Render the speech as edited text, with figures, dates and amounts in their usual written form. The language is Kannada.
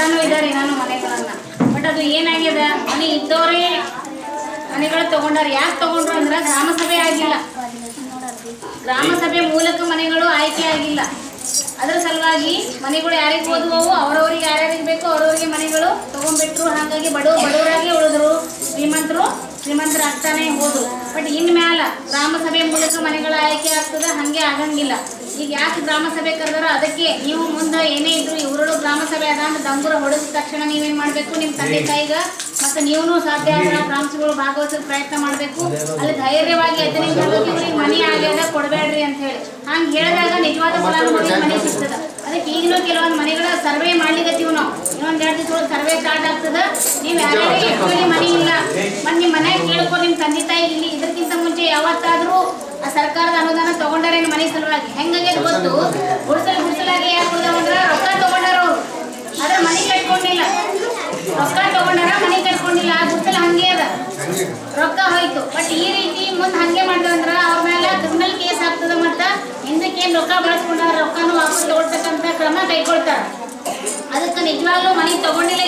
ನೋಡ್ತಾನೂ ಇದ್ದಾರೆ ನಾನು ಮನೆಗಳನ್ನ. ಬಟ್ ಅದು ಏನಾಗ್ಯದ, ಮನೆ ಇದ್ದವರೇ ಮನೆಗಳು ತಗೊಂಡಾರ. ಯಾಕೆ ತಗೊಂಡ್ರು ಅಂದ್ರೆ ಗ್ರಾಮ ಸಭೆ ಆಗಿಲ್ಲ, ಗ್ರಾಮ ಸಭೆ ಮೂಲಕ ಮನೆಗಳು ಆಯ್ಕೆ ಆಗಿಲ್ಲ. ಅದರ ಸಲುವಾಗಿ ಮನೆಗಳು ಯಾರಿಗೆ ಓದುವವು ಅವ್ರವ್ರಿಗೆ ಯಾರ್ಯಾರಿಗೆ ಬೇಕೋ ಅವ್ರವ್ರಿಗೆ ಮನೆಗಳು ತಗೊಂಡ್ಬಿಟ್ರು. ಹಾಗಾಗಿ ಬಡವರಾಗಿ ಉಳಿದ್ರು, ಶ್ರೀಮಂತರಾಗ್ತಾನೆ ಹೋದ್ರು. ಬಟ್ ಇನ್ಮ್ಯಾಲ ಗ್ರಾಮ ಸಭೆ ಮೂಲಕ ಮನೆಗಳ ಆಯ್ಕೆ ಆಗ್ತದೆ, ಹಾಗೆ ಆಗಂಗಿಲ್ಲ. ಈಗ ಯಾಕೆ ಗ್ರಾಮ ಸಭೆ ಕರೆದಾರೋ ಅದಕ್ಕೆ ನೀವು ಮುಂದೆ ಏನೇ ಇದ್ರು ಇವರಳು ಗ್ರಾಮ ಸಭೆ ಅದ ಅಂತ ದಂಗುರ ಹೊಡೆದ ತಕ್ಷಣ ನೀವೇನು ಮಾಡಬೇಕು, ನಿಮ್ಮ ತಂದೆ ತಾಯಿಗ ಮತ್ತು ನೀವು ಸಾಧ್ಯ ಆದ್ರೆ ಪ್ರಾಂಶಗಳು ಭಾಗವಹಿಸೋದು ಪ್ರಯತ್ನ ಮಾಡಬೇಕು. ಅಲ್ಲಿ ಧೈರ್ಯವಾಗಿ ಎದ್ದು ಇವ್ರಿಗೆ ಮನೆ ಆಗ್ಯದ ಕೊಡಬೇಡ್ರಿ ಅಂತ ಹೇಳಿ ಹಂಗೆ ಹೇಳಿದಾಗ ನಿಜವಾದ ಫಲಾನುಭವಿ ಮನೆ ಸಿಗ್ತದೆ. ಅದಕ್ಕೆ ಈಗಿನೂ ಕೆಲವೊಂದು ಮನೆಗಳ ಸರ್ವೆ ಮಾಡ್ಲಿಕ್ಕತ್ತೀವಿ ನಾವು. ಇನ್ನೊಂದು 2 ದಿವಸ ಸರ್ವೆ ಸ್ಟಾರ್ಟ್ ಆಗ್ತದೆ. ನೀವು ಯಾರ್ಯಾರಿಗೆ ಎಷ್ಟೊಂದು ಮನೆ ಇಲ್ಲ ಮತ್ತು ನಿಮ್ಮ ಮನೆಗೆ ಕೇಳ್ಕೊ, ನಿಮ್ಮ ತಂದೆ ತಾಯಿ ಇಲ್ಲಿ ಇದಕ್ಕಿಂತ ಮುಂಚೆ ಯಾವತ್ತಾದರೂ ಆ ಸರ್ಕಾರದ ಅನುದಾನ ತಗೊಂಡಾರೇನು ಮನೆ ಸಲುವಾಗಿ? ಹೆಂಗಾಗಿ ಗೊತ್ತು, ಗುಡಿಸಲಾಗಿ ಯಾಕೆ ಅಂದ್ರೆ ರೊಕ್ಕ ತಗೊಂಡಾರ ಅವರು, ಆದ್ರೆ ಮನೆ ಕಟ್ಕೊಂಡಿಲ್ಲ. ರೊಕ್ಕ ತಗೊಂಡಾರ, ಮನೆ ಕಟ್ಕೊಂಡಿಲ್ಲ. ಆ ಗುಡಿಸಲ ಹಂಗೆ ಅದ, ರೊಕ್ಕ ಹೋಯ್ತು. ಬಟ್ ಈ ರೀತಿ ಮುಂದೆ ಹಂಗೆ ಮಾಡಿದ್ರೆ ಅವ್ರ ಮೇಲೆ ಕ್ರಿಮಿನಲ್ ಕೇಸ್ ಆಗ್ತದೆ. ಮತ್ತು ಹಿಂದಕ್ಕೇನು ರೊಕ್ಕ ಬಳಸ್ಕೊಂಡಾರ ರೊಕ್ಕನೂ ವಾಪಸ್ ತಗೊಳ್ತಕ್ಕಂಥ ಕ್ರಮ ಕೈಗೊಳ್ತಾರೆ. ಅದಕ್ಕೆ ನಿಜವಾಗ್ಲೂ ಮನೆ ತಗೊಂಡಿಲ್ಲ